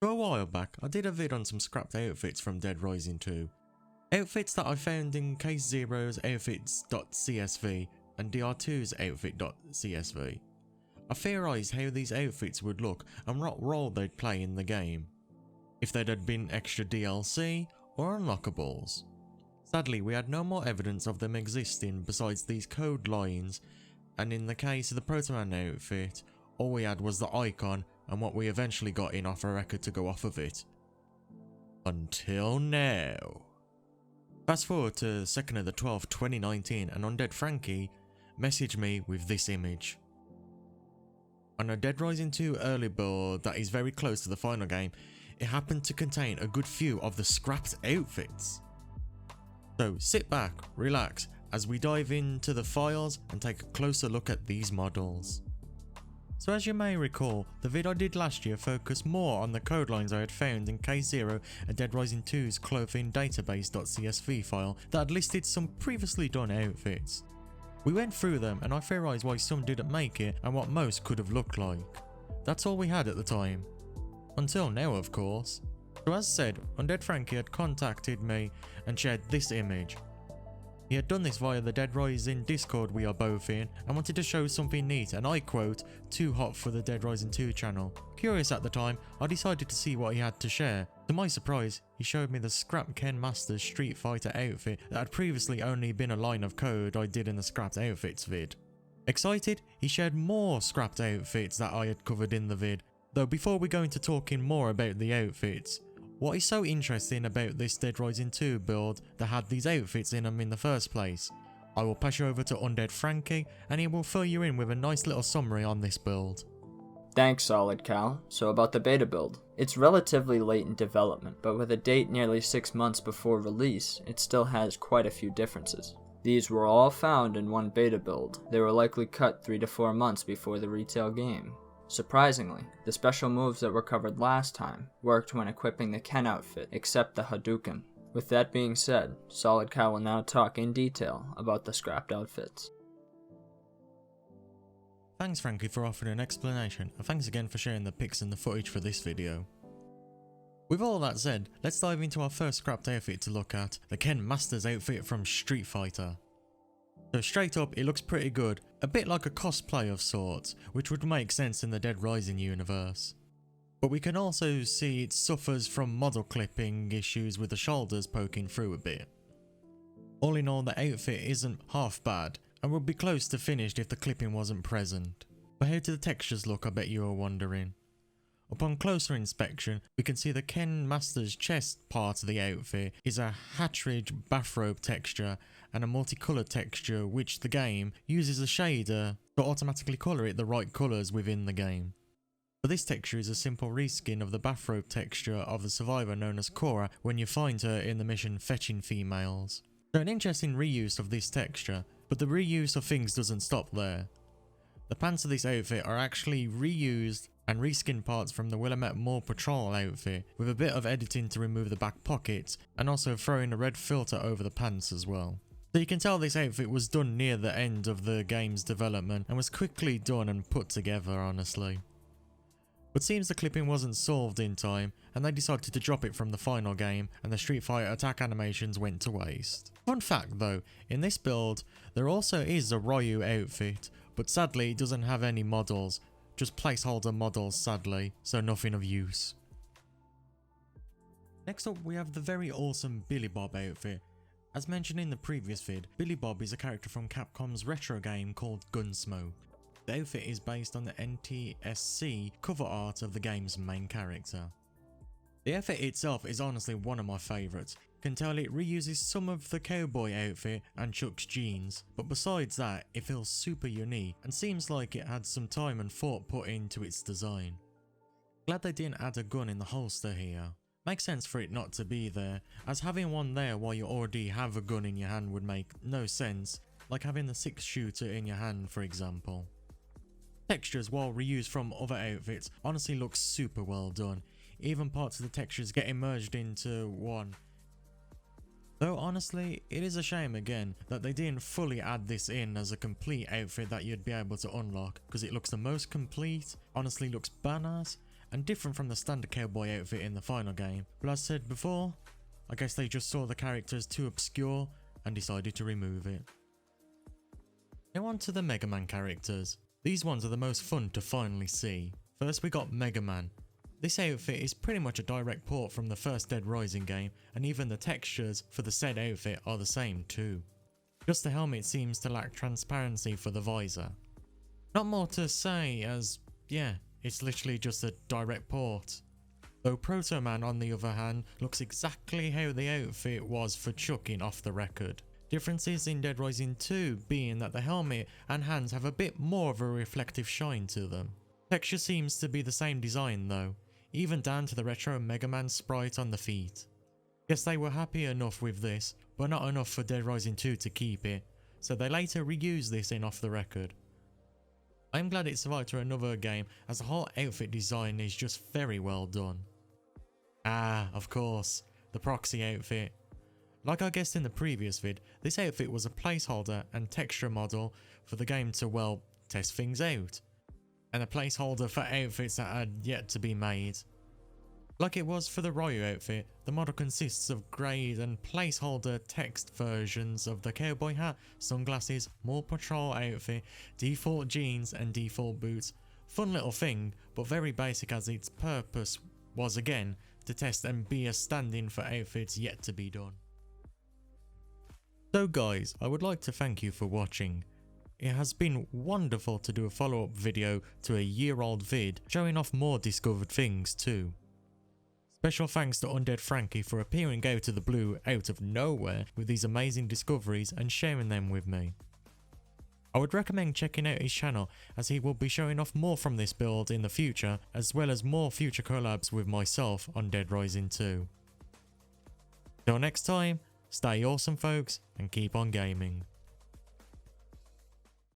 So a while back, I did a vid on some scrapped outfits from Dead Rising 2. Outfits that I found in Case Zero's outfits.csv and DR2's outfit.csv. I theorised how these outfits would look and what role they'd play in the game, if they'd had been extra DLC or unlockables. Sadly, we had no more evidence of them existing besides these code lines, and in the case of the Protoman outfit, all we had was the icon and what we eventually got in off a record to go off of it. Until now. Fast forward to 2nd of the 12th 2019 and UndeadFrankie messaged me with this image. On a Dead Rising 2 early build that is very close to the final game, it happened to contain a good few of the scrapped outfits. So sit back, relax as we dive into the files and take a closer look at these models. So as you may recall, the vid I did last year focused more on the code lines I had found in Case Zero and Dead Rising 2's clothing database.csv file that had listed some previously done outfits. We went through them and I theorised why some didn't make it and what most could have looked like. That's all we had at the time. Until now, of course. So as said, UndeadFrankie had contacted me and shared this image. He had done this via the Dead Rising Discord we are both in and wanted to show something neat and I quote, too hot for the Dead Rising 2 channel. Curious at the time, I decided to see what he had to share. To my surprise, he showed me the scrap Ken Masters Street Fighter outfit that had previously only been a line of code I did in the scrapped outfits vid. Excited, he shared more scrapped outfits that I had covered in the vid, though before we go into talking more about the outfits, what is so interesting about this Dead Rising 2 build that had these outfits in them in the first place? I will pass you over to UndeadFrankie and he will fill you in with a nice little summary on this build. Thanks, Solid Cal. So about the beta build. It's relatively late in development, but with a date nearly 6 months before release, it still has quite a few differences. These were all found in one beta build. They were likely cut 3 to 4 months before the retail game. Surprisingly, the special moves that were covered last time worked when equipping the Ken outfit, except the Hadouken. With that being said, Solid Cow will now talk in detail about the scrapped outfits. Thanks Frankie for offering an explanation, and thanks again for sharing the pics and the footage for this video. With all that said, let's dive into our first scrapped outfit to look at, the Ken Masters outfit from Street Fighter. So straight up, it looks pretty good, a bit like a cosplay of sorts, which would make sense in the Dead Rising universe. But we can also see it suffers from model clipping issues with the shoulders poking through a bit. All in all, the outfit isn't half bad, and would be close to finished if the clipping wasn't present. But how do the textures look, I bet you are wondering. Upon closer inspection, we can see the Ken Masters chest part of the outfit is a Hatridge bathrobe texture and a multicoloured texture which the game uses a shader to automatically colour it the right colours within the game. But this texture is a simple reskin of the bathrobe texture of the survivor known as Kori when you find her in the mission Fetching Females. So an interesting reuse of this texture, but the reuse of things doesn't stop there. The pants of this outfit are actually reused and reskinned parts from the Willamette Mall Patrol outfit, with a bit of editing to remove the back pockets and also throwing a red filter over the pants as well. So you can tell this outfit was done near the end of the game's development and was quickly done and put together, honestly. But seems the clipping wasn't solved in time and they decided to drop it from the final game and the Street Fighter attack animations went to waste. Fun fact though, in this build there also is a Ryu outfit, but sadly it doesn't have any models, just placeholder models sadly, so nothing of use. Next up we have the very awesome Billy Bob outfit. As mentioned in the previous vid, Billy Bob is a character from Capcom's retro game called Gunsmoke. The outfit is based on the NTSC cover art of the game's main character. The outfit itself is honestly one of my favourites. Can tell it reuses some of the cowboy outfit and Chuck's jeans, but besides that it feels super unique and seems like it had some time and thought put into its design. Glad they didn't add a gun in the holster here. Makes sense for it not to be there, as having one there while you already have a gun in your hand would make no sense, like having the 6-shooter in your hand for example. Textures, while reused from other outfits, honestly looks super well done. Even parts of the textures getting merged into one. Though honestly, it is a shame again that they didn't fully add this in as a complete outfit that you'd be able to unlock, because it looks the most complete, honestly looks badass, and different from the standard cowboy outfit in the final game, but as said before, I guess they just saw the characters too obscure and decided to remove it. Now on to the Mega Man characters. These ones are the most fun to finally see. First we got Mega Man. This outfit is pretty much a direct port from the first Dead Rising game, and even the textures for the said outfit are the same too. Just the helmet seems to lack transparency for the visor. Not more to say as, yeah, it's literally just a direct port. Though Proto Man on the other hand looks exactly how the outfit was for Chuck in Off the Record. Differences in Dead Rising 2 being that the helmet and hands have a bit more of a reflective shine to them. Texture seems to be the same design though, even down to the retro Mega Man sprite on the feet. Guess they were happy enough with this, but not enough for Dead Rising 2 to keep it, so they later reused this in Off the Record. I'm glad it survived to another game as the whole outfit design is just very well done. Ah, of course, the proxy outfit. Like I guessed in the previous vid, this outfit was a placeholder and texture model for the game to, well, test things out. And a placeholder for outfits that had yet to be made. Like it was for the Ryu outfit, the model consists of grade and placeholder text versions of the cowboy hat, sunglasses, more patrol outfit, default jeans and default boots. Fun little thing, but very basic as its purpose was again to test and be a stand-in for outfits yet to be done. So guys, I would like to thank you for watching. It has been wonderful to do a follow-up video to a year-old vid showing off more discovered things too. Special thanks to UndeadFrankie for appearing out of the blue out of nowhere with these amazing discoveries and sharing them with me. I would recommend checking out his channel as he will be showing off more from this build in the future, as well as more future collabs with myself on Dead Rising 2. Till next time, stay awesome folks and keep on gaming.